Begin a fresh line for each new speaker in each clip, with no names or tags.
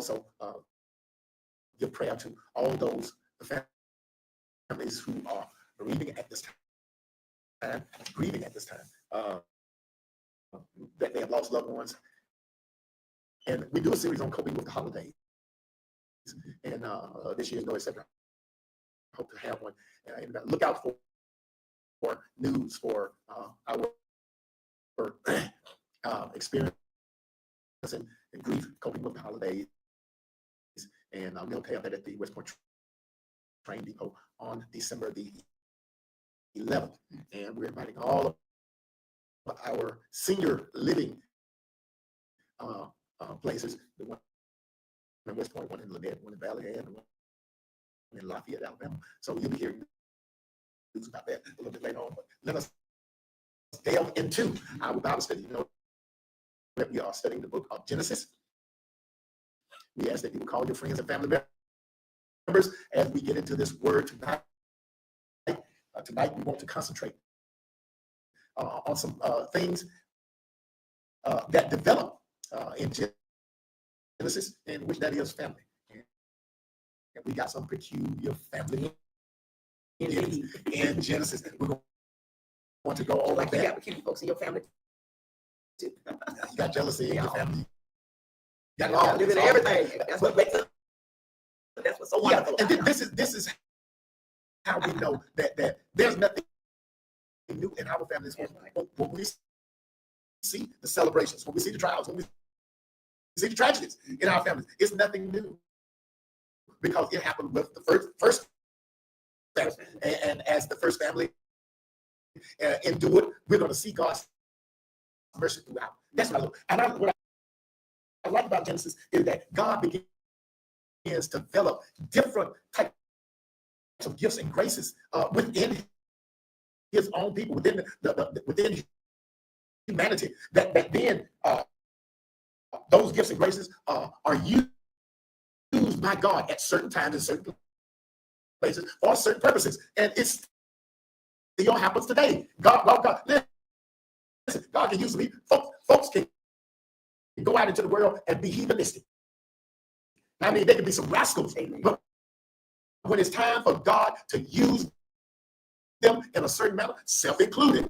also give prayer to all those families who are grieving at this time, that they have lost loved ones. And we do a series on coping with the holidays. And this year is no exception. I hope to have one. And look out for news for our experience and grief coping with the holidays. And we'll have that at the West Point Train Depot on December the 11th. And we're inviting all of our senior living places, the one in West Point, one in Lynette, one in Valley, and one in Lafayette, Alabama. So you'll be hearing news about that a little bit later on. But let us delve into our Bible study. You know that we are studying the book of Genesis. We ask that you will call your friends and family members as we get into this word tonight. Tonight we want to concentrate on some things that develop in Genesis, and which that is family. And we got some peculiar family in Genesis. We're going to go over that.
You got peculiar folks in your family too.
You got jealousy in your family.
You got living everything. That's what makes it. That's what's so wonderful.
And this is how we know that there's nothing new in our families. When we see the celebrations, when we see the trials, when we see the tragedies in our families, it's nothing new because it happened with the first family. And as the first family endured, we're going to see God's mercy throughout. That's what I love. And what I like about Genesis is that God begins to develop different types of gifts and graces within his own people, within humanity, that then those gifts and graces are used by God at certain times in certain places for certain purposes. And it still happens today. God, listen, God can use me. Folks can go out into the world and be heathenistic. I mean, they can be some rascals. But when it's time for God to use them in a certain manner, self-included,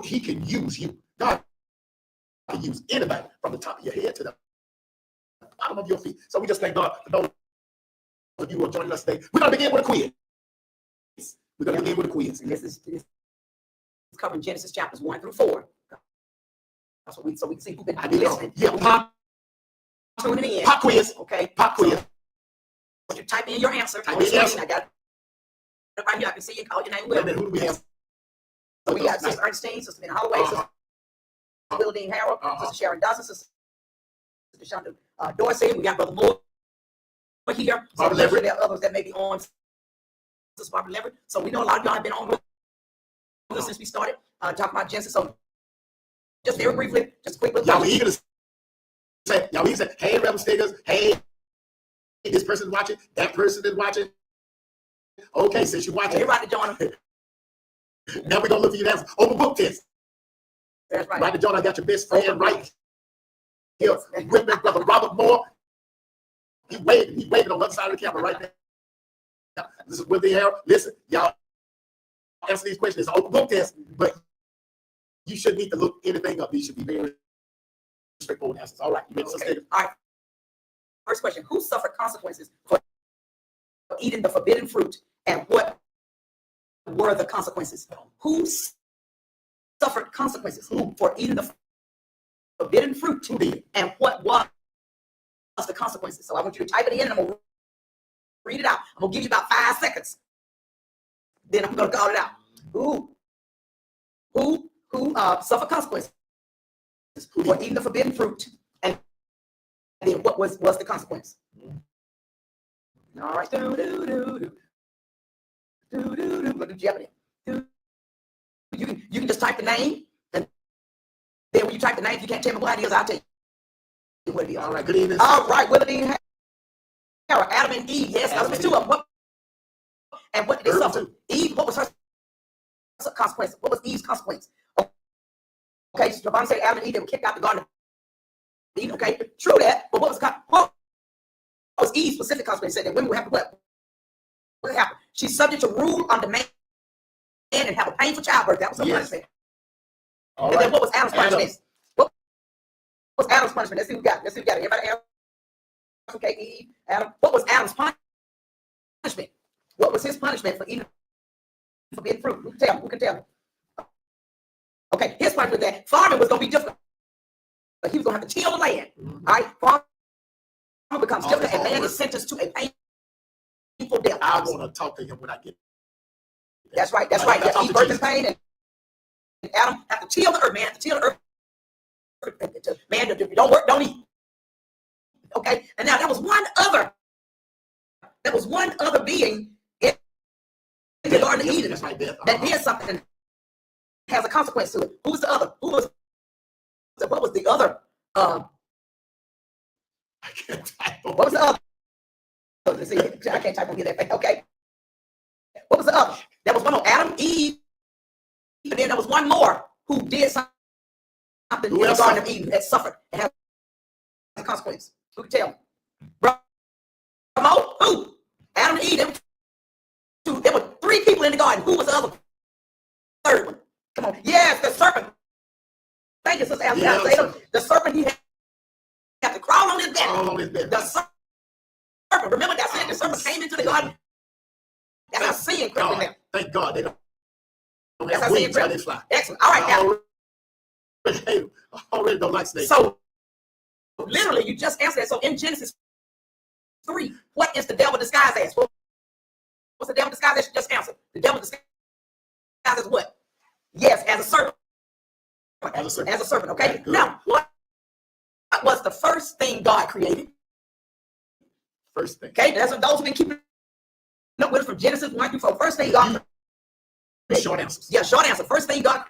he can use you. God can use anybody from the top of your head to the bottom of your feet. So we just thank God for those of you who are joining us today. We're going to begin with a quiz.
And this is covering Genesis chapters 1 through 4. So we can see who's been listening.
Yeah,
tuning in.
Pop quiz.
Okay.
Pop quiz.
So you type in your answer.
Type in your answer.
I got it right here. I can see you. Call your name.
Who do we have?
So we got Sister Ernestine, Sister Mina Holloway, Sister Willadine Harrell, Sister Sharon Dawson, Sister Shonda Dorsey. We got Brother Moore here. So there are others that may be on. Sister Barbara Leverett. So we know a lot of y'all have been on with us since we started talking about Genesis. So just very briefly, just a quick little.
Y'all eager to say, hey, Rebel Stiggers, hey, this person is watching, that person is watching. Okay, since you're watching.
Everybody join them.
Now we're going to look for your answer. Open book test.
That's right.
Right to John, I got your best friend right here with me, Brother Robert Moore. He waving on the other side of the camera right there. This is Willie Harold. Listen, y'all answer these questions. It's an open book test, but you shouldn't need to look anything up. These should be very straightforward answers. All right. You ready?
Okay. All right. First question: who suffered consequences for eating the forbidden fruit, and what were the consequences? Who suffered consequences for eating the forbidden fruit, and what was the consequences? So I want you to type it in, and I'm gonna read it out. I'm gonna give you about 5 seconds. Then I'm gonna call it out. Who suffered consequences for eating the forbidden fruit, and then what was the consequence? All right. Look at Jeopardy. You can just type the name, and then when you type the name, if you can't tell me what it is, I'll tell you what it is.
All right. Good evening.
All right. Willadine Harrell, Adam and Eve. Yes, that was 2 of them. And what did they suffer? Eve. What was her consequence? What was Eve's consequence? Okay, so the Bible said Adam and Eve, they were kicked out the garden of Eden. Okay, true that. But what was specific consequences. Said that women will have to what? What happened? She's subject to rule on demand and have a painful childbirth. That was her punishment.
All
And
right.
then what was Adam's punishment? What was Adam's punishment? Let's see who got it. Let's see who got it. Everybody else? Okay, Eve, Adam. What was Adam's punishment? What was his punishment for eating forbidden fruit? Who can tell me? Who can tell me? Okay, his punishment that farming was going to be difficult. But he was going to have to till the land. All right, farming becomes difficult, and man is sentenced to a painful death.
I want to talk to him when I get there.
That's right. That's right. He's birth and pain, and Adam have to till the earth. Man have to till the earth. Man, don't work, don't eat. Okay, and now there was one other being in the Garden of Eden
That's right, Beth.
that did something that has a consequence to it. Who was the other? What was the other?
I can't type on.
What was the other? Let's see, I can't type on here that. Okay. What was the other? There was one on Adam, Eve, and then there was one more who did something in the Garden of Eden that suffered and had a consequence. Who can tell me? Bravo? Who? Adam and Eve. There were 3 people in the garden. Who was the other? Third one. Come on. Yes, the serpent. Thank you, Sister Alexander. The serpent, he had to crawl on his back. The serpent. Remember that sin? The serpent came into the garden. That's how sin crept in there.
Thank God they don't
That's
have
how sin
wings while they
crept.
fly.
Excellent. All right, now.
I already don't like snakes.
So, literally, you just answered that. So, in Genesis 3, what is the devil disguised as? What's the devil disguised as? You just answered. The devil disguised as what? Yes, as a serpent. As a serpent, okay? Now, what was the first thing God created?
First thing.
Okay, that's what those who've been keeping up with us from Genesis 1 through 4. First thing God created.
Short answers.
Yeah, short answer. First thing God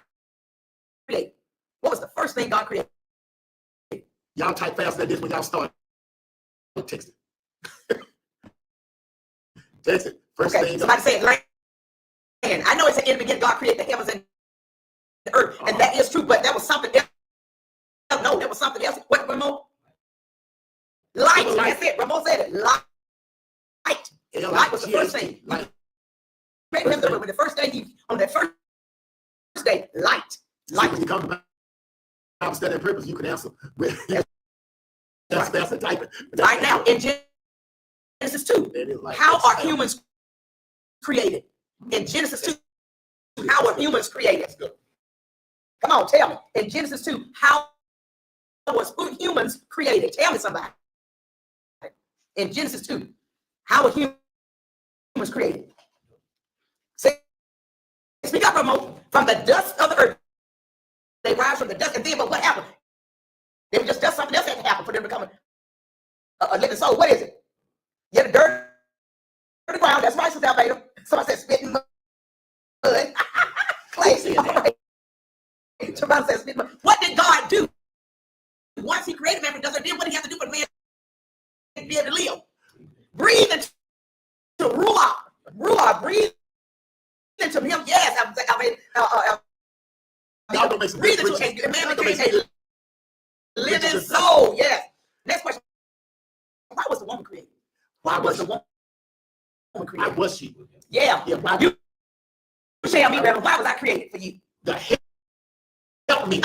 created. What was the first thing God created?
Y'all type fast like this when y'all start texting. Text it. First
Okay,
thing.
somebody said land. I know it's in the beginning God created the heavens and the earth, and that is true, but that was something else. No, that was something else. What, Ramon? Light. That's it. Ramon said it. Light. Light was the first thing. Light. When the first day on that first day, light.
Light. When you come to Bible study and purpose, you can answer with that's fast and typing.
Right now, in Genesis 2, how are humans created? In Genesis 2, how are humans created? Come on, tell me. In Genesis 2, how was humans created? Tell me somebody. In Genesis 2, how were humans created? Speak up, Ramon. From the dust of the earth. They rise from the dust, and then, but what happened? They were just dust. Something else had to happen for them to become a living soul. What is it? Yeah, the dirt, the ground. That's right, Sister Almeida. Somebody said spit and mud. Clay. All right. Somebody said spit and mud. What did God do? Once He created man from dust, then what did He have to do for the man to be able to live? Breathe into Ruah. Breathe into him. Yes, breathe into a man became a living soul. Yes. Next question. Why was the woman created? Why was the woman created?
Why was she?
Yeah.
Why
you tell me, Reverend, why was I created for you?
The help me.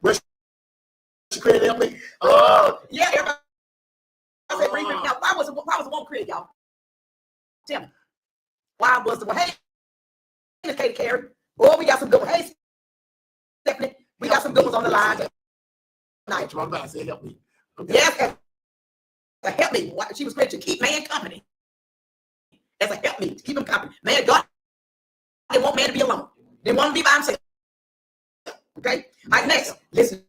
Was she created help me?
Yeah, everybody. I said, bring me. Now, why was the woman created, y'all? Tell me. Why was the woman? Hey, Miss Katie Carey. Oh, we got some good ones. Hey, Stephanie, we got some good ones on the line tonight.
Help me. Okay.
Yes, help me. She was created to keep man company. As a help me to keep him company. Man, God didn't want man to be alone. Didn't want him to be by himself. Okay? All right, next. Listen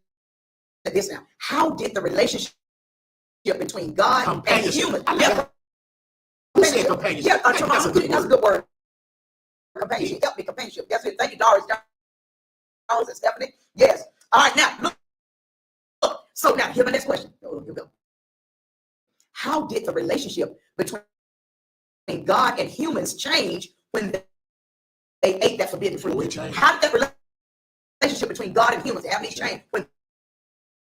to this now. How did the relationship between God and human?
Companionship.
Yeah, that's a good word. Companionship. Help me, companionship. That's it. Thank you, Doris. Doris and Stephanie. Yes. All right, now, look. So now, here's my next question. Here we go. How did the relationship between God and humans change when they ate that forbidden fruit? How did that relationship between God and humans have any change when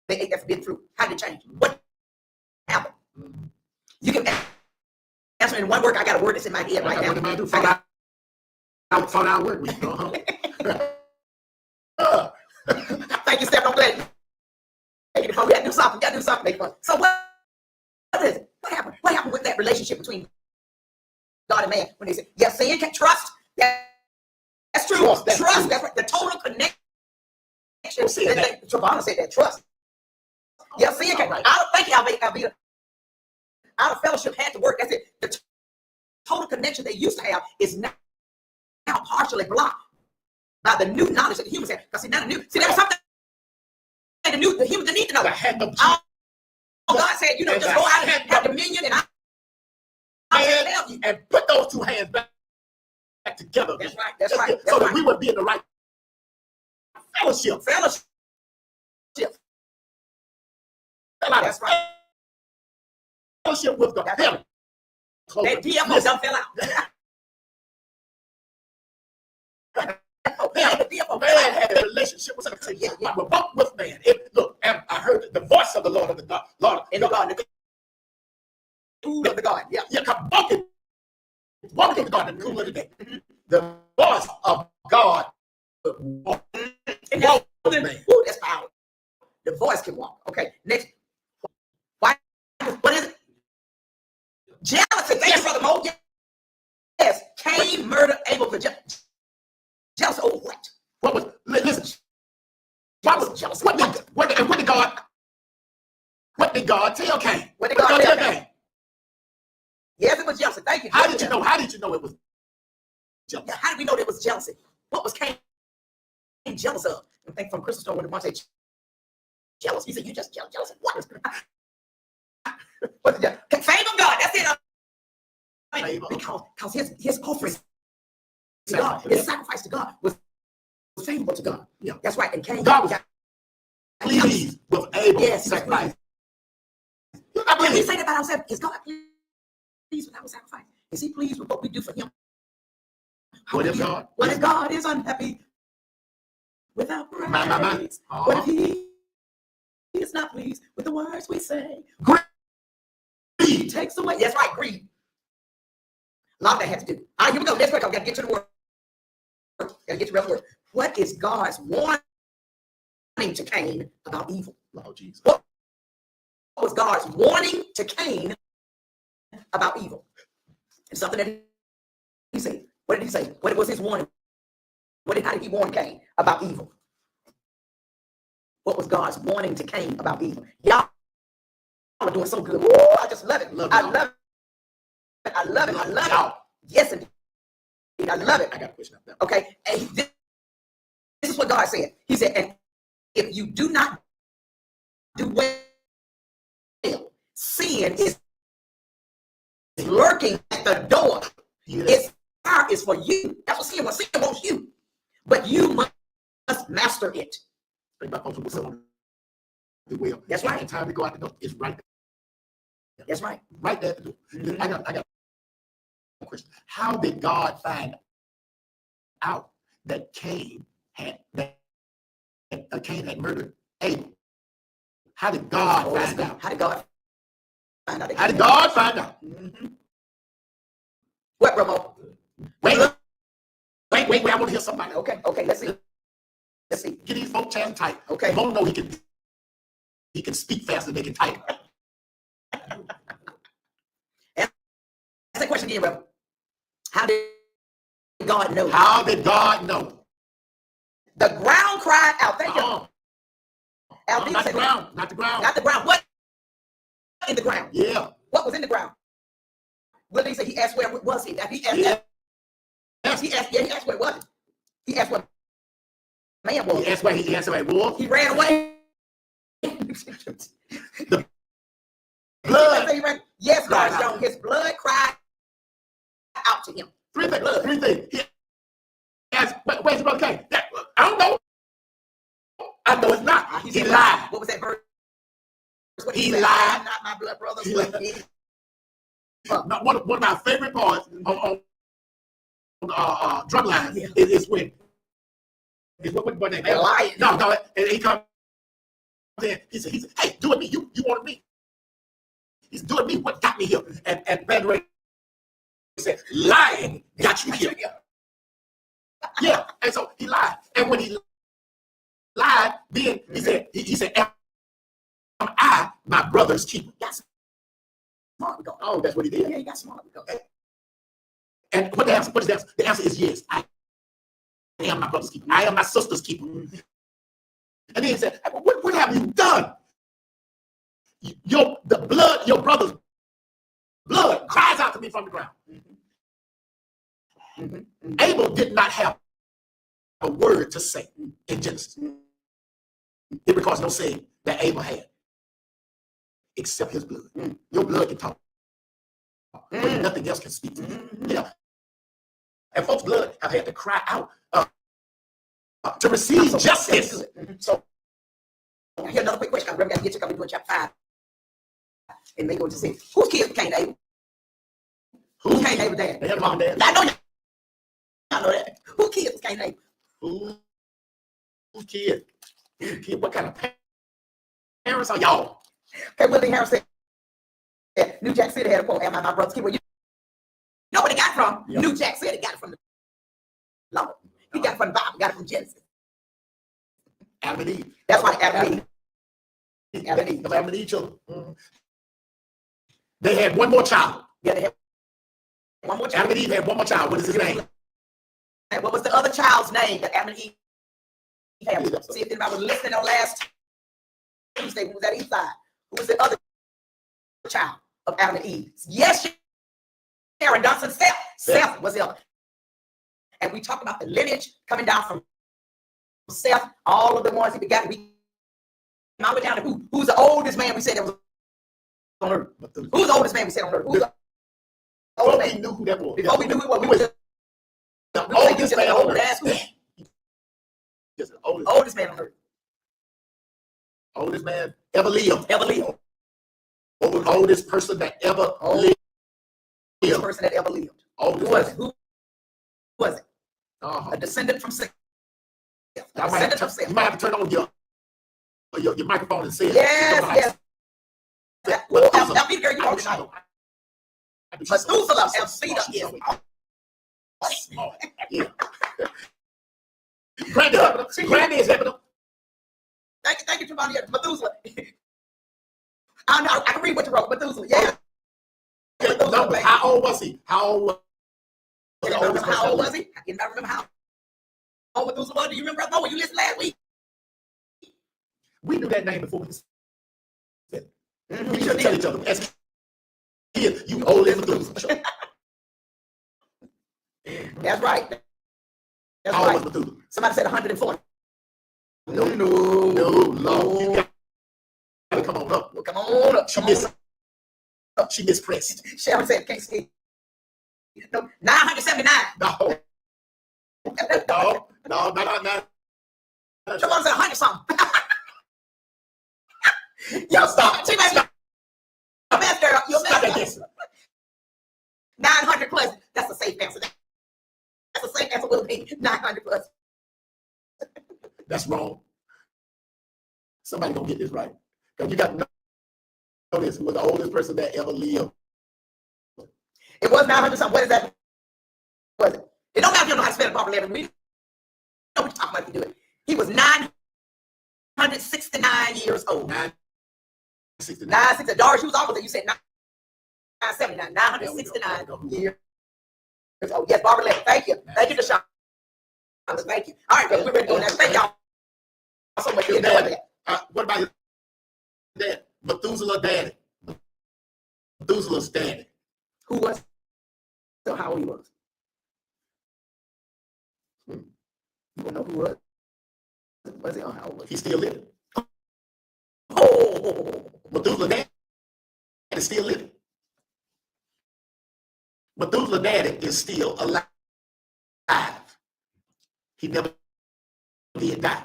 they ate that forbidden fruit? How did it change? What happened? You can answer in one word. I got a word that's in my head right now.
Found out work week.
Thank you, Steph. I'm glad. We got to do something. Got to do something. Make fun. So what is it? What happened? What happened with that relationship between God and man when they said, "Yeah, sin can trust"? That's true. Trust. That's right. The total connection. Trevonna said that trust. Yeah, sin can. Right. Thank you, Alvita. Out of fellowship had to work. That's it. The total connection they used to have is now partially blocked by the new knowledge that the humans have. Because see, now the new, see, there was something the humans didn't need to know. God said, just go out and have dominion, and I'll help you.
And put those two hands back together.
That's right. That's right.
So that we would be in the right fellowship. That's right. Fellowship with God. That
DFO done fell out.
Man had a relationship with somebody. I will walk with man. Look, I heard the voice of the Lord of the God. Lord in the God. The God. Yeah, come walking in the garden in the cool of the day. The voice of God walk with man.
Ooh, that's power. The voice can walk. Okay, next. Why? What is it? Jealousy. Thank you, Brother Mo. Yes, Cain murdered Abel for jealousy. Jealous over what?
What was? Listen. What was jealous? What did God tell Cain?
What did God tell Cain? Yes, it was jealousy. Thank you.
How did you know? How did you know it was jealousy?
How did we know it was jealousy? What was Cain jealous of? I think from Crystal Stone when the one said jealous. He said, "You just jealous of what?" What's the favor of God? That's it. Because his offering to God, his sacrifice to God was favorable to God.
Yeah,
that's right. And Cain,
God was pleased with Abel's sacrifice.
When we say that about ourselves, is God pleased with our sacrifice? Is He pleased with what we do for Him?
What if
God is unhappy with our praise? What if He is not pleased with the words we say? Greed takes away. That's right, greed. A lot of that has to do. All right, here we go. Next week, I've got to get to the word. Got to get to the real word. What is God's warning to Cain about evil?
Oh, Jesus.
What was God's warning to Cain about evil? It's something that He said. What did He say? What was His warning? How did He warn Cain about evil? What was God's warning to Cain about evil? Y'all are doing so good. Ooh, I just love it. I love it. Yes, indeed. I love it.
I got a question up there.
Okay. And this is what God said. He said, and if you do not do well, sin is lurking at the door.
Yes.
Its power is for you. That's what sin wants. Sin wants you. But you must master it. That's right.
The time to go out the door is right there.
That's right.
Right there at the door. Mm-hmm. I got a question. How did God find out that Cain had murdered Abel? How did God find out?
How did God find out?
How did God find out?
Mm-hmm. What, Ramo?
Wait. I want to hear somebody.
Okay. Let's see.
Get these folks chatting tight.
Okay.
Mo know he can speak faster than they can type.
Ask that question again, Ramo. How did God know?
How did God know?
The ground cried out. Thank you.
Not the ground. Not the ground.
Not the ground. What in the ground?
Yeah.
What was in the ground? What did He say? He asked where was He? He asked.
Yeah.
He asked where was it? He asked what man was.
He asked where it was.
He ran away.
The blood.
Yes, God showed his blood cried out to him.
Three things. He asked, where's the brother Cain? I don't know. I know it's not. He lied.
What was that verse?
He lied.
Not my blood brother.
One of my favorite parts on Drumline is when what name?
Lying.
And he comes in. He said, hey, do it me. You wanted me. He's doing me. What got me here? And Brandon said, lying got you here. Yeah. And so he lied. And when he lied, then he said, am I my brother's keeper?
Got smart.
Oh, that's what he did.
Yeah, he got smart.
And what is the answer? The answer is yes. I am my brother's keeper. I am my sister's keeper. And then he said, what have you done? Your brother's blood cries out to me from the ground. Abel did not have a word to say in Genesis. It records no saying that Abel had, except his blood. Your blood can talk, but nothing else can speak to you. Yeah. And folks' blood have had to cry out to receive justice. So,
here's another quick question. I remember got to get you coming to chapter 5. And they go to say, whose kids became Abel? Who became Abel dad?
They had mom and dad.
I know that. Who kids became Abel?
Who's kid? What kind of parents are y'all?
Okay, Willie Harris said, New Jack City had a quote, am I my brother's keeper? You know where they got it from? Yep. New Jack City got it from the Lord. He got it from the Bible, got it from Genesis.
Adam and Eve.
That's why Adam and Eve.
Adam and Eve children. They had one more child.
Yeah, they had one more child.
Adam and Eve had one more child. What is his name?
And what was the other child's name that Adam and Eve had? See if anybody was listening on last Tuesday, who was at each side. Who was the other child of Adam and Eve? Yes, Sharon Johnson, Seth was the other. And we talked about the lineage coming down from Seth, all of the ones he begat. We went down to who's the oldest man we said that was on earth? Who's the oldest man we said on earth? Who's the oldest man?
We knew who that was.
Before we knew who we was
the oldest man on earth.
Oldest man on earth.
Oldest man ever lived.
Ever lived.
Oldest person that ever lived.
Oldest person that ever lived. Who was it? Who was it? A descendant from Seth.
You might have to turn on your microphone and say it.
Yes. Well, I'll be there. You already know. Methuselah, yes.
Yeah. Granny is helping them.
Thank you, Giovanni. Methuselah. I know. I can read what you wrote. Methuselah. Yeah.
No, but how old was he? How old was he?
How old was he? I cannot remember how old Methuselah was. Do you remember? When you listened last week?
We knew that name before we said it. We
sure
should tell each other. As kids, you old as Methuselah.
That's right. That's
how
right.
old was Methuselah?
Somebody said 140.
No. You gotta come on up.
Well, come on up.
She mispressed.
Cheryl said, can't see. No, 979.
No.
Someone said 100 something.
Y'all stop.
She made me a mess, girl. You're
Stop that
messing up. 900 plus. That's a safe answer. That's a safe answer. Will be 900 plus.
That's wrong. Somebody gonna get this right. Because you got to know this was the oldest person that ever lived.
It was 900 something. What is that? Was it? It don't matter if you don't know how to spell the proper letter. We know what you're talking about if you do it. He was 969 years old. 969. Doris, you was almost there. You said 979. 969 years old. Yes, Barbara Levin. Thank you. Thank you, Deshaun. Thank you. All right, we're ready to go now. Thank y'all so much.
What about your dad? Methuselah daddy. Methuselah's daddy.
Who was? So how old he was? You don't know who was? Was he on how old was he?
He's still living.
Oh,
Methuselah daddy is still living. Methuselah daddy is still alive. He never did die.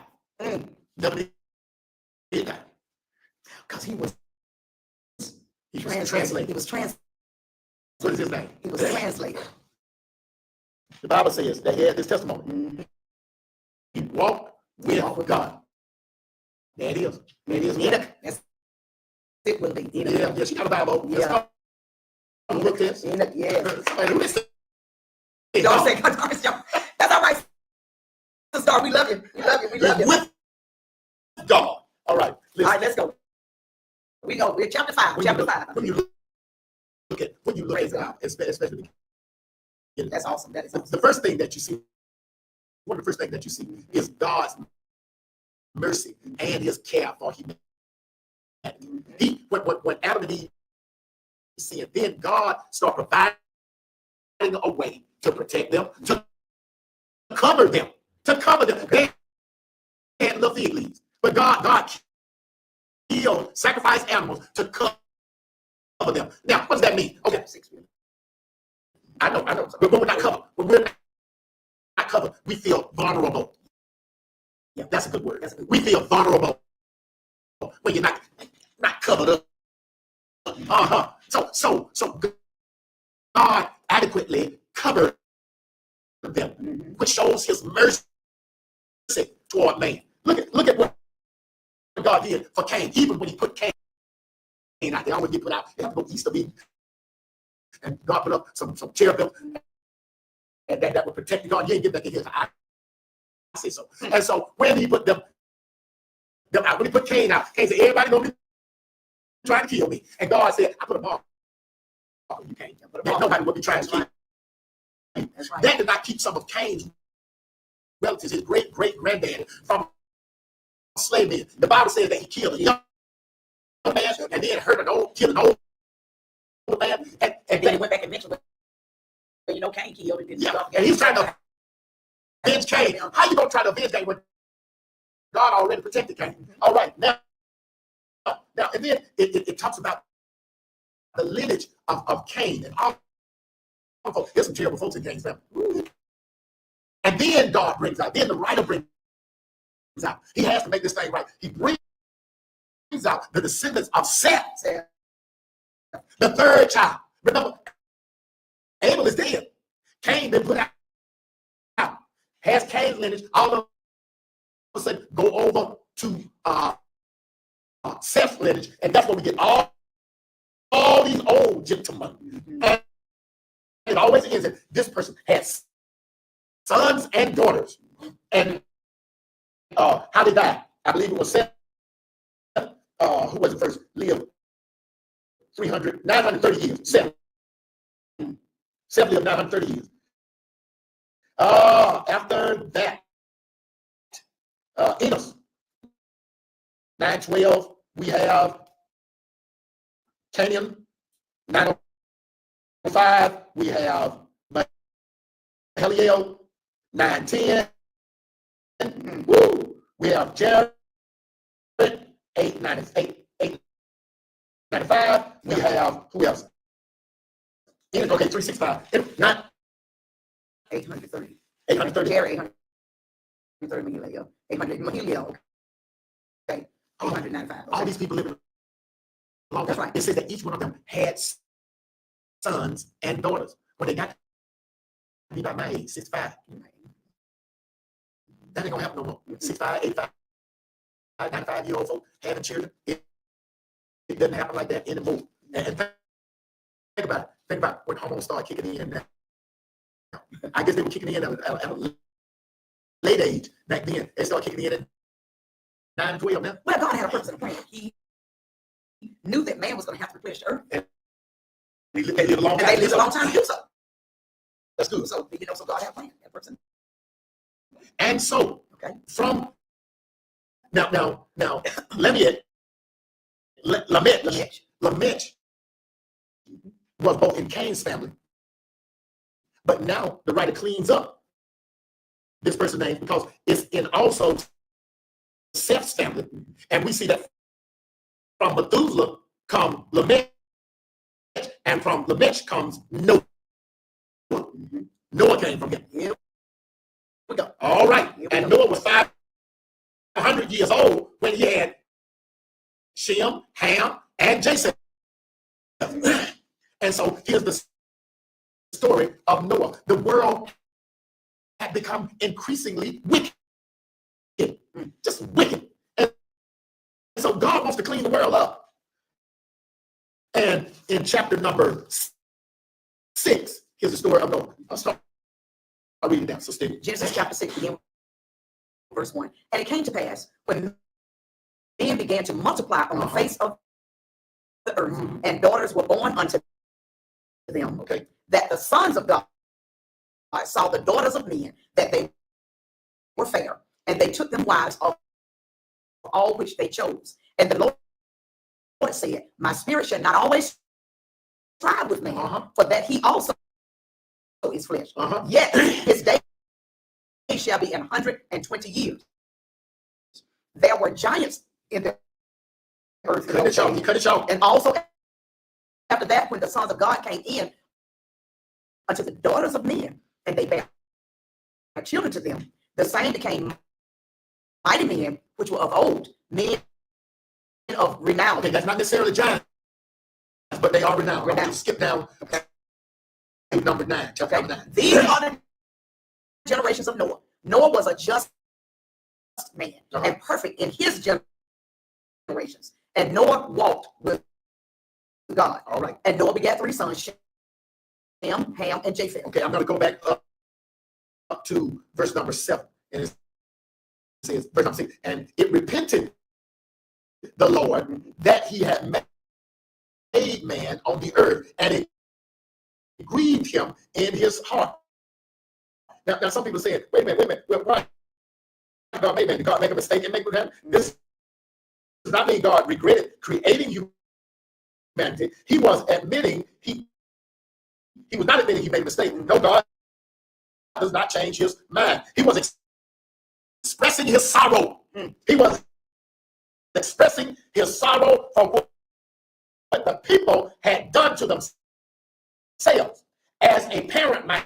Never did die.
Because he was
translated.
He was translated.
What is his name?
He was translated.
The Bible says that he had this testimony. He walked with God. There it is. Enoch.
it will be.
Yeah, she got a Bible.
Yeah.
Look this.
Yeah.
Somebody listen.
Y'all say, that's all right. Sister, we love you. We love you. We love you.
With God. All right.
All right, let's go. We're chapter 5. Chapter 5.
When you look at God, especially
that's awesome. That is awesome.
The first thing that you see, one of the first things that you see is God's mercy and his care for humanity. When Adam and Eve sinned, then God started providing a way to protect them, to cover them, They had little fig leaves, but God killed, sacrificed animals to cover them. Now, what does that mean? Okay, I know, but when we're not covered, we feel vulnerable. Yeah, that's a good word. We feel vulnerable when you're not covered up. So God adequately covered them, which shows his mercy toward man. Look at what God did for Cain. Even when he put Cain out, they always get put out. They have to go east of Eden, and God put up some cherubim and that would protect God. You ain't get back in here. I say so. And so when he put them out, when he put Cain out, Cain said, everybody gonna be trying to kill me. And God said, I put a mark. You can't. Nobody will be trying to kill me. Right. That did not keep some of Cain's relatives, his great-granddaddy, from slavery. The Bible says that he killed a young man and then killed an old man. And then he went back and mentioned Cain killed. And he's trying to avenge Cain. How you going to try to avenge Cain when God already protected Cain? All right, now, and then it talks about the lineage of Cain and all. There's some terrible folks in Cain's family. And then God brings out, then the writer brings out. He has to make this thing right. He brings out the descendants of Seth, the third child. Remember, Abel is dead. Cain been put out. Has Cain's lineage all of a sudden go over to Seth's lineage, and that's where we get all these old gentlemen. And it always ends that this person has sons and daughters. And how they died? I believe it was Seth. Who was it first? Lived 930 years. Seth lived 930 years. After that, Enos, 912, we have Canaan, 905, we have Heliel, 910. Woo! We have Jared, 895. We have who else? Okay, 365. Not 830. 830. Jared, 830. 800. Heliel. Okay. 895. All these people living long. That's right. It says that each one of them had sons and daughters. When they got to be about my age, 65. That ain't gonna happen no more. 65, 85, 95-year-old folks having children. It doesn't happen like that anymore. And think about it. Think about when hormones start kicking in now. I guess they were kicking in at a late age back then. They started kicking in at 9, 12 now. Well, God had a purpose and a plan. He knew that man was going to have to replenish the earth. And they lived a long time. And they lived a long time to do so. That's good. So God had a plan. Had a purpose. And so, okay, from now, Lamech was both in Cain's family, but now the writer cleans up this person's name because it's in also Seth's family, and we see that from Methuselah come Lamech, and from Lamech comes Noah. Noah came from him. Here we go. All right, and Noah was 500 years old when he had Shem, Ham, and Japheth. And so here's the story of Noah. The world had become increasingly wicked, just wicked. And so God wants to clean the world up. And in chapter number 6, here's the story of Noah. I'll start reading down. So stay.
Genesis chapter 6, beginning with verse 1. And it came to pass when men began to multiply on the face of the earth, and daughters were born unto them,
Okay.
that the sons of God saw the daughters of men, that they were fair, and they took them wives of all which they chose. And the Lord said, my spirit shall not always strive with man, for that he also is flesh. Yet his days shall be 120 years. There were giants in the earth.
Cut it short. You cut it short.
And also after that, when the sons of God came in unto the daughters of men, and they bare children to them, the same became mighty men, which were of old, men of renown.
Okay, that's not necessarily giants, but they are renowned. I want you to skip down to number 9. Chapter number 9.
These are the generations of Noah. Noah was a just man and perfect in his generations. And Noah walked with God.
All right.
And Noah begat 3 sons, Shem, Ham, and Japheth.
Okay, I'm going to go back up to verse number 7. And it says, verse number 6, and it repented the Lord that he had made man on the earth, and it grieved him in his heart. Now some people say, wait a minute. Well, why God made man? Did God make a mistake and make it happen? This does not mean God regretted creating humanity. He was admitting he was not admitting he made a mistake. No, God does not change his mind. He was expressing his sorrow. He was expressing his sorrow for what the people had done to themselves, as a parent might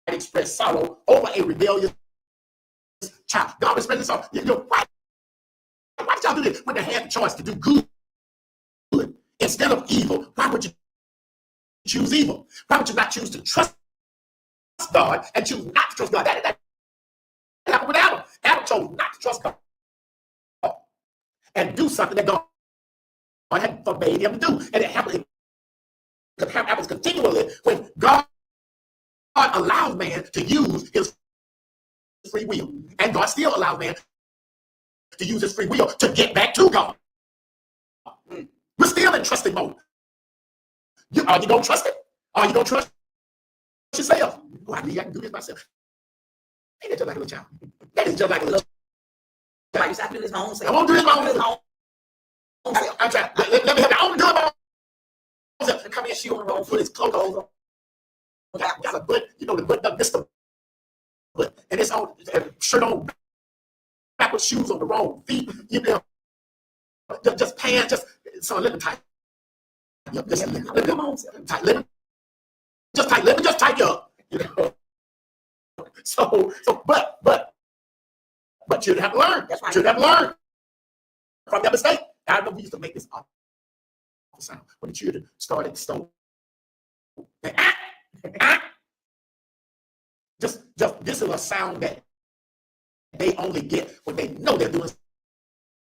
express sorrow over a rebellious child. God expressing sorrow. Why did y'all do this when they had the choice to do good instead of evil? Why would you choose evil? Why would you not choose to trust God and choose not to trust God? That happened with Adam. Adam chose not to trust God and do something that God had forbade him to do. And it happens continually when God allows man to use his free will. And God still allows man to use his free will to get back to God. We're still in trusting mode. Are you going to trust it? Are you going to trust yourself? Oh, I can do this myself. Ain't that just like a little child? That is just like a little child.
I used to do this my own self.
I won't do this my own self. I'm trying. Let me help you. I won't do it my own self. Come here, shoe on the wrong foot, his clothes on. Got a butt, the butt done missed the butt. And it's on, shirt on, backward shoes on the wrong feet. Just pants, so let me tight. Let me just tight you up. So, but you'd have to learn.
That's right.
You'd have to learn from that mistake. I know we used to make this awful sound when the children started to stone. Just this is a sound that they only get when they know they're doing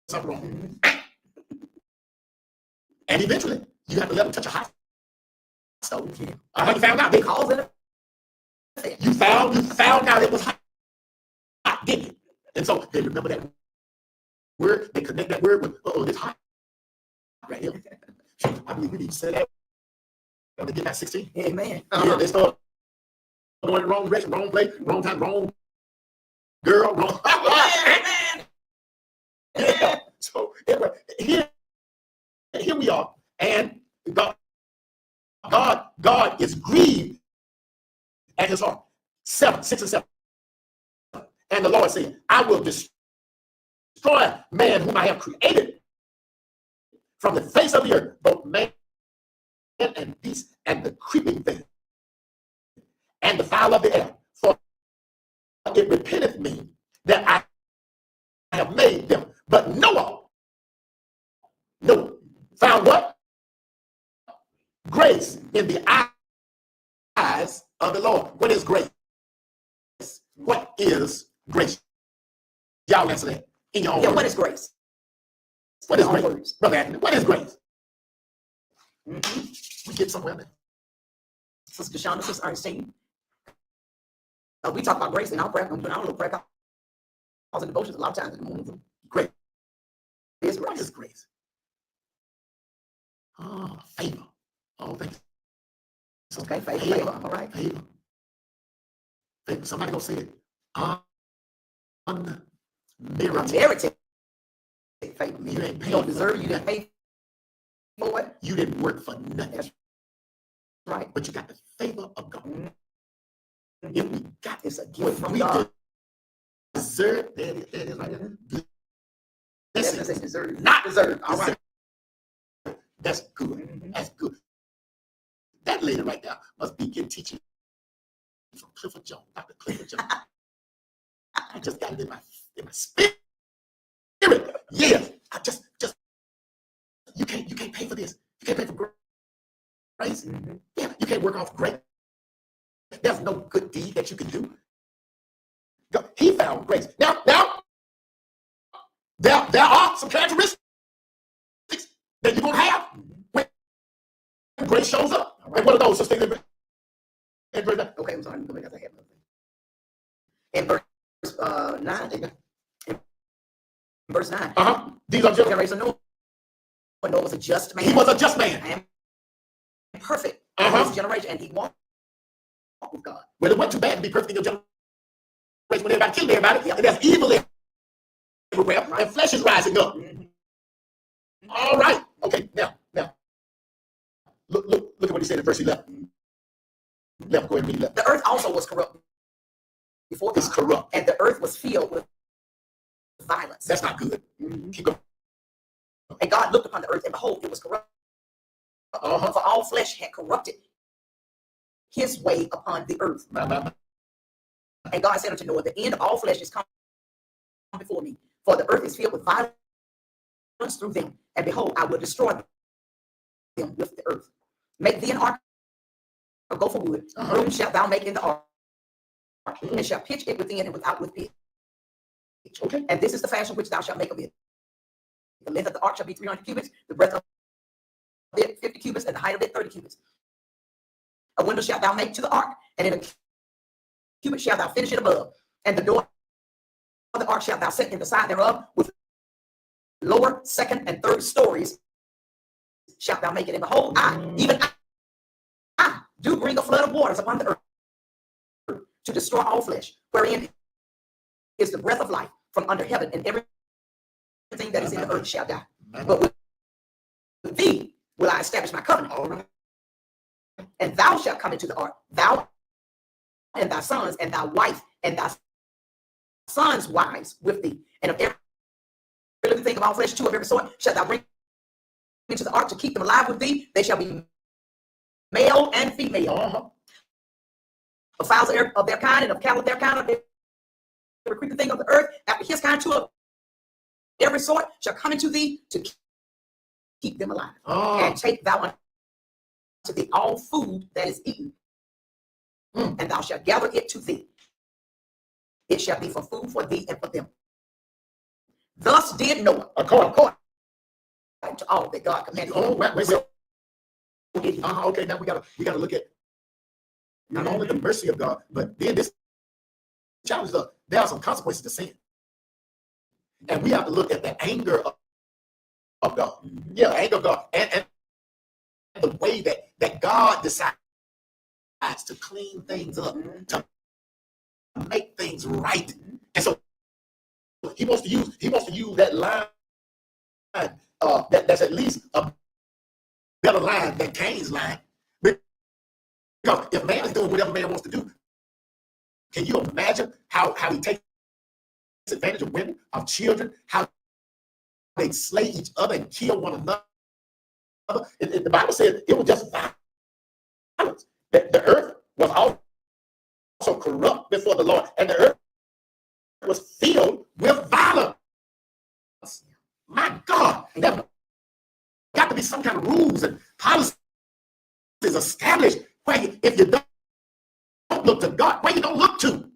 something wrong. And eventually, you have to let them touch a hot stove. You found out they caused it. You found out it was hot, didn't you? And so they remember that word. They connect that word with, it's hot right here. I believe we need to say that when they get that 16.
Amen.
Yeah, they start going the wrong direction, wrong place, wrong time, wrong girl, wrong. Yeah. So anyway, here we are, and God is grieved at his heart. 6 and 7. And the Lord said, I will destroy man whom I have created from the face of the earth, both man and beast, and the creeping thing, and the fowl of the air. For it repenteth me that I have made them. But Noah found what? Grace in the eyes of the Lord. What is grace? What is grace? Y'all answer that in your own words.
What is grace?
What is grace? Brother Anthony, what is grace? We get somewhere now.
Sister Shonda, Sister Ernestine. We talk about grace in our prayer, when our little prayer calls and devotions a lot of times in the morning.
Great.
It's
What
grace.
is grace? Oh, favor. Oh, thank you.
Okay, favor. All right.
Favor. Favor. Somebody gonna say it. Unmerited.
Unmerited favor.
You ain't paid
You don't
for
deserve it. You
nothing.
didn't pay for it.
You didn't work for nothing.
That's right.
But you got the favor of God.
Mhm.
If we got
It's a
what
gift from
we
God.
deserve, there it is right there.
That's
Blessings.
deserved. Not deserved. All right.
That's good. That's good. That lady right there must be getting teaching from Clifford Jones, Dr. Clifford Jones. I just got it in my spirit. Yes, I just you can't pay for this. You can't pay for grace. Yeah, you can't work off grace. There's no good deed that you can do. He found grace. Now, there are some characteristics that you're gonna have when grace shows up. And what are those? Just think of it.
Okay, I'm sorry. Let me go back. I have another thing. In verse 9. In verse 9.
These are just
Generation Noah. Noah was a just man.
he was a just man.
And perfect in his generation, and he walked with God.
Well, it wasn't too bad to be perfect in your generation when everybody killed everybody. And there's evil everywhere, and flesh is rising up. All right. Okay. Now, look at what he said in verse 11. Go ahead and read 11.
The earth also was corrupt before
It's
God,
corrupt.
and the earth was filled with violence.
That's not good. Keep going.
And God looked upon the earth, and behold, it was corrupt. For all flesh had corrupted his way upon the earth. And God said unto Noah, the end of all flesh is come before me, for the earth is filled with violence through them. And behold, I will destroy them with the earth. Make thee an ark of gopher wood. Room shalt thou make in the ark, and shalt pitch it within and without with pitch.
Okay.
And this is the fashion which thou shalt make of it. The length of the ark shall be 300 cubits, the breadth of it 50 cubits, and the height of it 30 cubits. A window shalt thou make to the ark, and in a cubit shalt thou finish it above. And the door of the ark shalt thou set in the side thereof, with lower, second, and third stories shalt thou make it. And behold, even I do bring a flood of waters upon the earth to destroy all flesh, wherein is the breath of life from under heaven, and everything that is in the earth shall die. But with thee will I establish my covenant. And thou shalt come into the ark, thou and thy sons, and thy wife, and thy sons' wives with thee. And of every living thing of all flesh, two of every sort, shalt thou bring into the ark to keep them alive with thee. They shall be male and female. Of fowls of their kind, and of cattle of their kind, of every creeping thing of the earth, after his kind, two of every sort shall come into thee to keep them alive. And take thou unto thee all food that is eaten, and thou shalt gather it to thee. It shall be for food for thee and for them. Thus did Noah, according to all that God commanded.
Okay, now we gotta look at not only the mercy of God, but then this challenge us. There are some consequences to sin, and we have to look at the anger of God. Yeah, anger of God, and the way that God decides to clean things up, to make things right. And so he wants to use that line that's at least a better line than Cain's line. Because if man is doing whatever man wants to do, can you imagine how he takes advantage of women, of children, how they slay each other and kill one another? The Bible said it was just violence. The earth was also corrupt before the Lord, and the earth was filled with violence. My God, there got to be some kind of rules and policies established where if you don't look to God, where you don't look to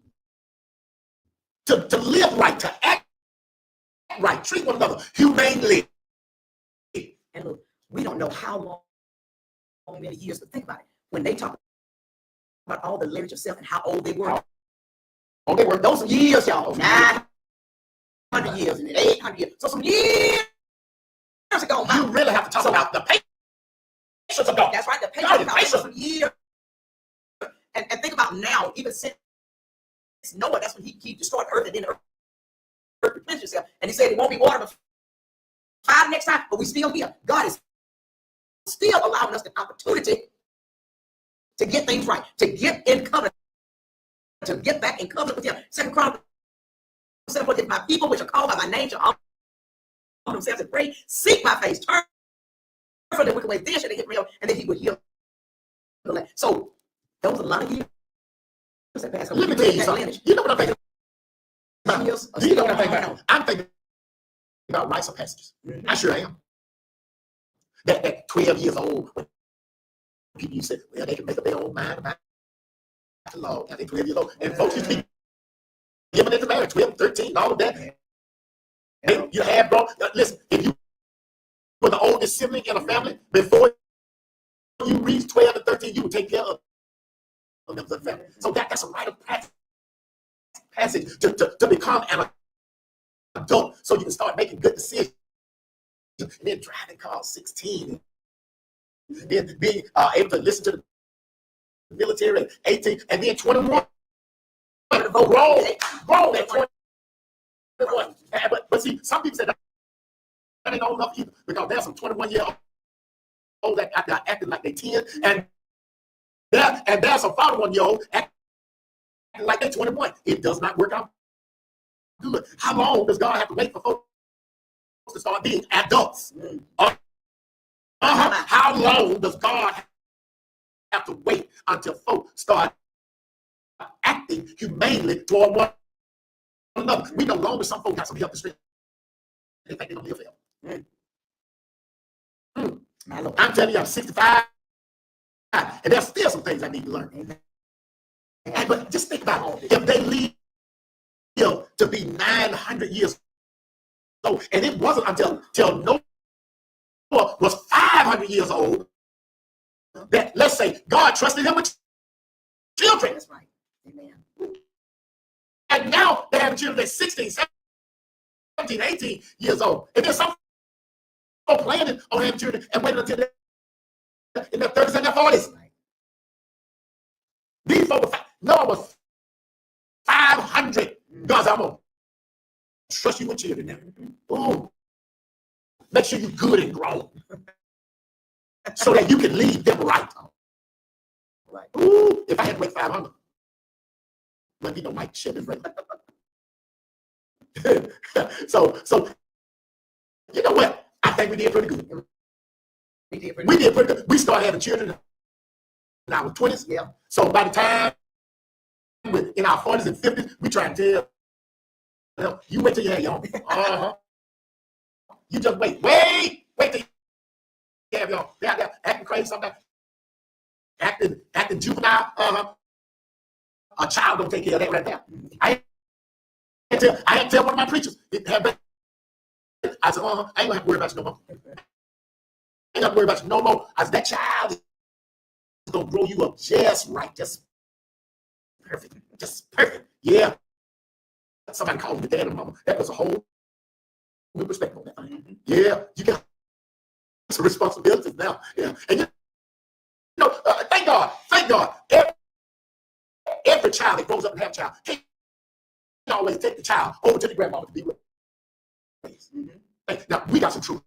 live right, to act right, treat one another humanely.
And look, we don't know how many years, but think about it. When they talk about all the lineage of self and how old they were, those years, y'all, 900 years and 800 years. So some years ago,
You really have to talk about the patience of God.
That's right, the
God is
patience of
patient.
some years. And think about now, even since Noah, that's when he destroyed earth, and then the earth replenished itself. And he said it won't be water but fire next time, but we still here. God is still allowing us the opportunity to get things right, to get in covenant, to get back in covenant with him. Second Chronicles 7:14, my people which are called by my name shall humble themselves and pray, seek my face, turn from the wicked way, then shall they get real, and then he will heal the land. So there was a lot of years that passed.
Let me tell you something. You know what I'm thinking about? You know what I'm thinking about? I'm thinking about rites of passages. I sure am. That 12 years old, when people used to say, well, they can make up their own mind about the law. Now they're 12 years old. And folks used to be giving it to marriage, 12, 13, all of that. And you have, bro, listen, if you were the oldest sibling in a family, before you reach 12 and 13, you would take care of members of the family. So that's a rite of passage to become an adult, so you can start making good decisions. And then driving cars 16, then being able to listen to the military at 18, and then 21. Grown at 21. But see, some people say that ain't old enough either, because there's some 21-year-olds that are acting like they 10, and there's some 41-year-olds acting like they 21. It does not work out good. How long does God have to wait for folks to start being adults? How long does God have to wait until folks start acting humanely toward one another? We no longer, some folks got some health strength. They think they don't live forever. I'm telling you, I'm 65, and there's still some things I need to learn. But just think about it. If they live to be 900 years old, and it wasn't until Noah was 500 years old that, let's say, God trusted him with children.
That's right. Amen.
And now they have children at 16, 17, 18 years old. And there's some people planning on having children and waiting until they're in their 30s and their 40s. These folks, Noah was 500. God's, I'm going to trust you with children now. Ooh. Make sure you're good and grown, so that you can lead them right. Ooh, if I had to wait 500, let me know Mike shit is ready. So you know what? I think we did pretty good. We did pretty good. We started having children in our 20s. Yeah. So by the time we're in our 40s and 50s, we try to tell, you wait till you have your own. You just wait till you have your own. They're acting crazy sometimes. Acting juvenile. A child don't take care of that right there. I had to tell one of my preachers. I said, I ain't gonna have to worry about you no more. I ain't gonna worry about you no more. I said, that child is gonna grow you up just right, just perfect. Yeah. Somebody called me dad and mama. That was a whole new perspective on that thing. Yeah, you got some responsibilities now. Yeah, and you know, thank God. Every child that grows up and have a child can't always take the child over to the grandmama to be with. Now we got some truth.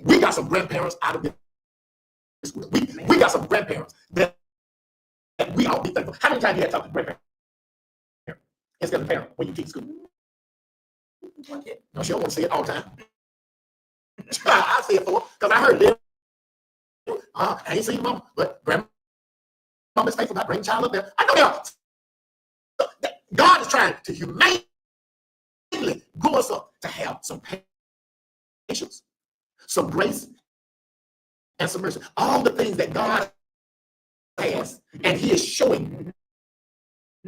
We got some grandparents out of this world. We got some grandparents that we all be thankful. How many times you had to talk to grandparents instead of parent when you teach school? No, she don't want to say it all the time. I say it for her because I heard it. I ain't seen mama, but grandma is faithful about bringing child up there. I know they are. So God is trying to humanely grow us up to have some patience, some grace, and some mercy. All the things that God has, and He is showing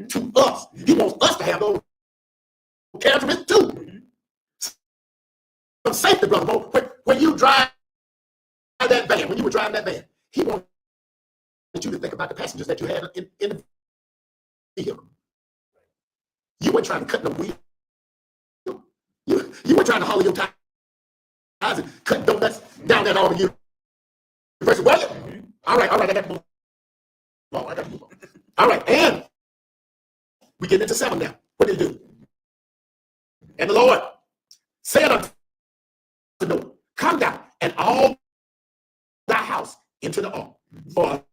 to us. He wants us to have those characteristics too. Some safety, brother. When you drive that van, when you were driving that van, He wanted you to think about the passengers that you had in the vehicle. You weren't trying to cut no wheel. You weren't trying to haul your tires and cut donuts down that all you. Well, all right, I got to move on. I got to move on. All right, and we get into 7 now. What did he do? And the Lord said unto Noah, come down and all thy house into the ark, for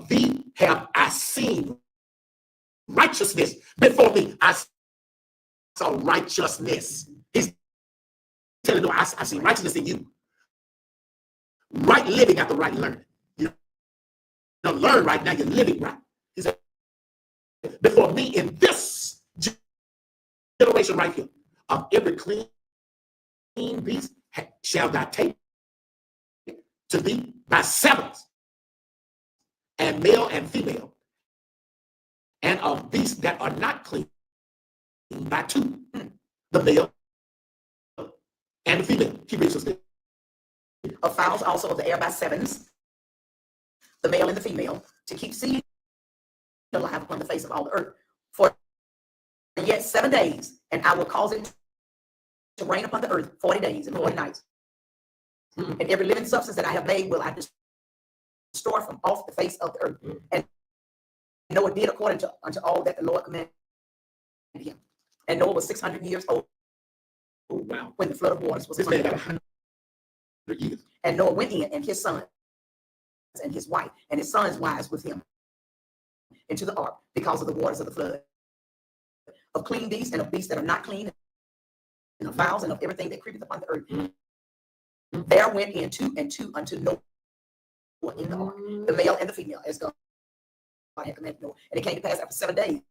thee have I seen righteousness before me. I saw righteousness. He's telling Noah, I see righteousness in you. Right living after right learning. You don't learn right, now you're living right. He said, before me in this generation right here, of every clean beast shall thou take to thee by 7s, and male and female, and of beasts that are not clean by 2, the male and the female. Keep reading.
Of fowls also of the air by 7s, the male and the female, to keep seed alive upon the face of all the earth. For yet 7 days, and I will cause it to rain upon the earth 40 days and 40 nights. And every living substance that I have made will I destroy from off the face of the earth. And Noah did according to unto all that the Lord commanded him. And Noah was 600 years old.
Oh, wow.
When the flood of waters was
this
upon
man
the
got
earth.
100 years.
And Noah went in, and his sons and his wife and his sons' wives with him into the ark, because of the waters of the flood, of clean beasts and of beasts that are not clean, and of fowls and of everything that creepeth upon the earth. There went in 2 and 2 unto Noah in the ark, the male and the female, as God had commanded Noah. And it came to pass after 7 days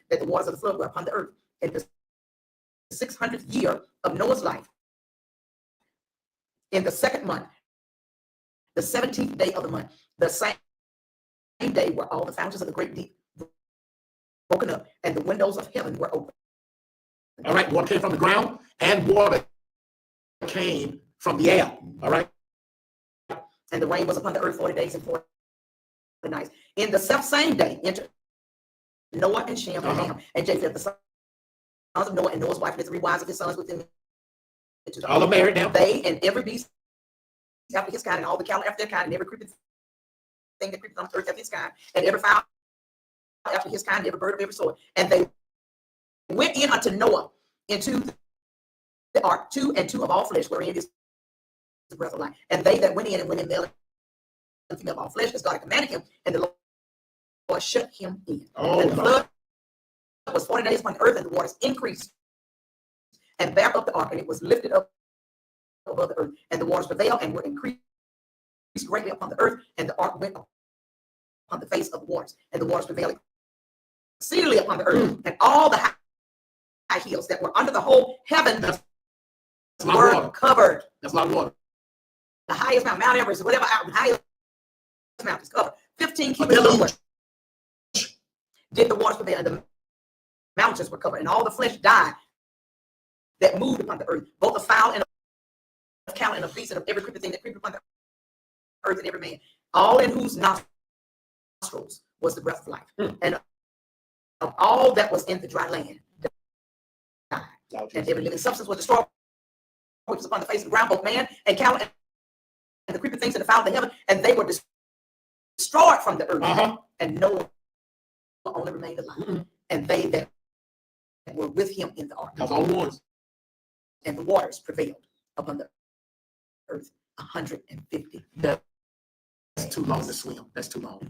that the waters of the flood were upon the earth. In the 600th year of Noah's life, in the 2nd month, the 17th day of the month, the same day were all the fountains of the great deep broken up, and the windows of heaven were open.
All right, water came from the ground, and water came from the air. All right.
And the rain was upon the earth 40 days and 40 nights. In the same day entered Noah and Shem and Ham and Japheth, the sons of Noah, and Noah's wife and the 3 wives of his sons with him.
All are married now.
They and every beast after his kind, and all the cattle after their kind, and every creeping thing that creepeth on the earth after his kind, and every fowl after his kind, and every bird of every sort. And they went in unto Noah into the ark, 2 and 2 of all flesh, wherein is the breath of life. And they that went in male and female of all flesh, as God had commanded him, and the Lord shut him in. And the flood was 40 days upon the earth, and the waters increased and bare up the ark, and it was lifted up above the earth, and the waters prevailed and were increased greatly upon the earth, and the ark went upon the face of the waters, and the waters prevailed exceedingly upon the earth, and all the high hills that were under the whole heaven were covered.
That's a lot of water.
The highest mountain, Mount Everest, whatever the highest mountain is covered. 15 cubits did the waters prevail, and the mountains were covered, and all the flesh died that moved upon the earth, both of fowl and of cattle and of beasts and of every creeping thing that creepeth upon the earth, and every man, all in whose nostrils was the breath of life. And of all that was in the dry land died, and every living substance was destroyed which was upon the face of the ground, both man and cattle and the creeping things and the fowl of the heaven, and they were destroyed from the earth. And Noah only remained alive, and they that were with him in the ark.
That's all ones.
And the waters prevailed upon the earth 150.
That's too long to swim. That's too long.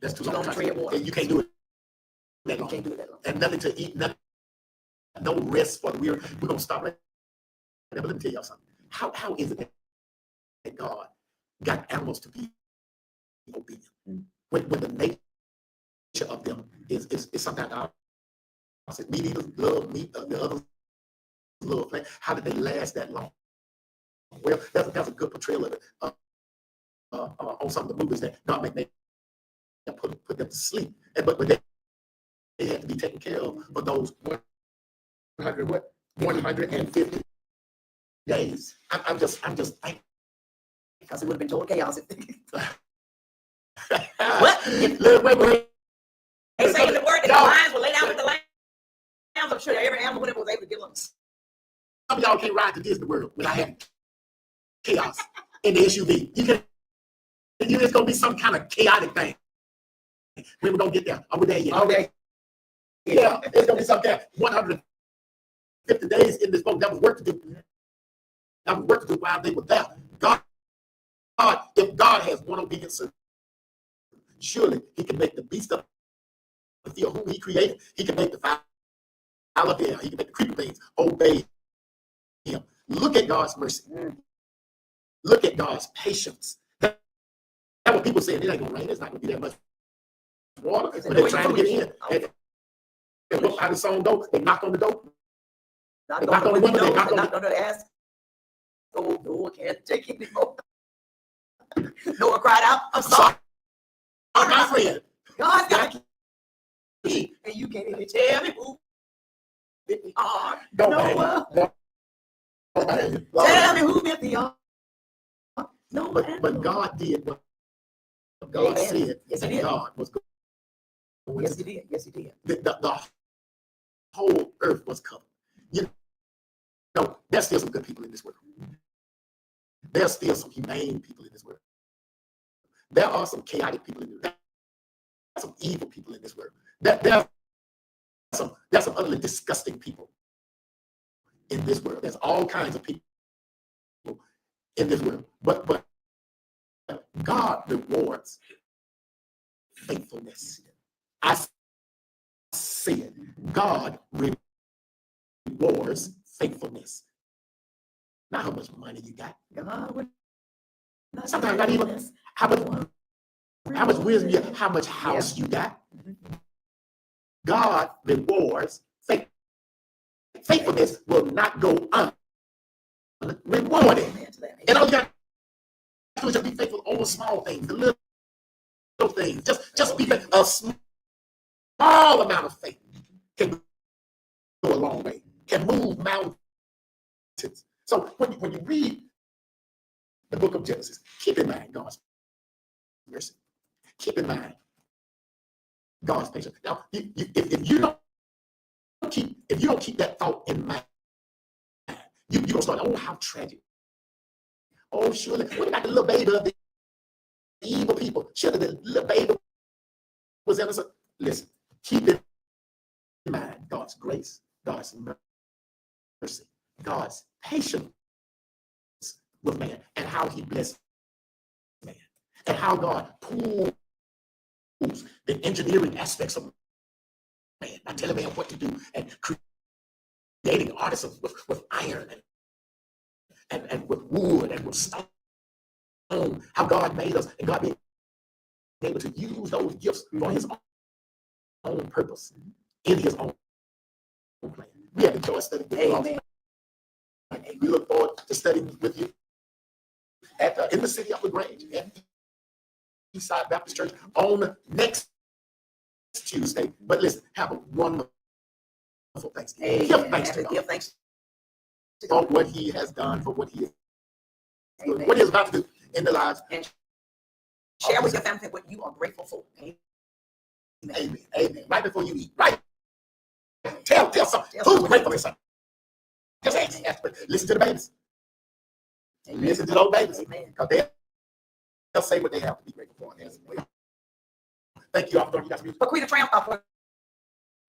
That's too long to
tread water.
You can't do it that long.
You can't do it that long.
And nothing to eat, nothing, no rest for the weary. We're gonna stop right there. But let me tell y'all something. How is it that God got animals to be obedient when the nature of them is sometimes meat eaters love meat, the others love flesh. How did they last that long? Well, that's a good portrayal of it on some of the movies that God made put them to sleep, but they had to be taken care of for those 150 days. I'm just thankful
Because it would have been total chaos.
Wait.
They say in the word that the lions will lay down with the lambs. I'm sure every animal whatever was able to give them.
Some of y'all can't ride to Disney World without having chaos in the SUV. It's gonna be some kind of chaotic thing. When we're gonna get there? Are we there yet?
Okay.
Yeah, it's gonna be something. 150 days in this boat. That was work to do. That was work to do while they were there. If God has one obedient servant, surely He can make the beast of the field whom He created. He can make the fowl of the air. He can make the creeping things obey Him. Look at God's mercy. Look at God's patience. That's what people say. It ain't gonna rain. It's not gonna be that much water. But they're trying to get in. And look how the song goes. They knock on the door. They knock on the window. They knock on the ass.
Oh, Noah can't take it anymore. Noah cried out, I'm sorry.
My friend.
God's got a key. And you can't even tell me who bit the arm. Noah. Tell me who bit the arm. No,
but God did what God said.
Yes,
and
He did.
God was going.
Yes, He did. Yes, He did.
The whole earth was covered. You know, there's still some good people in this world. There's still some humane people in this world. There are some chaotic people in this world. There's some evil people in this world. There's some utterly disgusting people in this world. There's all kinds of people in this world. But God rewards faithfulness. I say it. God rewards faithfulness. Not how much money you got. Sometimes not even how much wisdom you have, how much house you got. God rewards faithfulness. Faithfulness will not go unrewarded. And all you got to do is just be faithful over small things, the little things. Just be faithful. A small amount of faith can go a long way, can move mountains. So when you read the book of Genesis, keep in mind God's mercy. Keep in mind God's patience. Now, if you don't keep that thought in mind, you're gonna start, oh, how tragic. Oh, surely, what about the little baby of the evil people? Surely the little baby was innocent. Listen, keep in mind God's grace, God's mercy, God's patience with man, and how He blessed man, and how God pulls the engineering aspects of man by telling man what to do, and creating artisans with iron and with wood and with stone. How God made us, and God being able to use those gifts for His own purpose in His own plan. We have enjoyed studying with you. We look forward to studying with you in the city of LaGrange at Eastside Baptist Church on next Tuesday. But listen, have a wonderful Thanksgiving. Give thanks to God for what He has done, for what He is doing, what He is about to do in the lives.
And share with your family what you are grateful for.
Amen. Amen. Right before you eat. Right. Tell something. Who's grateful for something? Just ask. Listen to the babies.
Amen.
Listen to those babies. Because they'll say what they have to be grateful for. Thank you all for joining us.
But Queen of Triumph,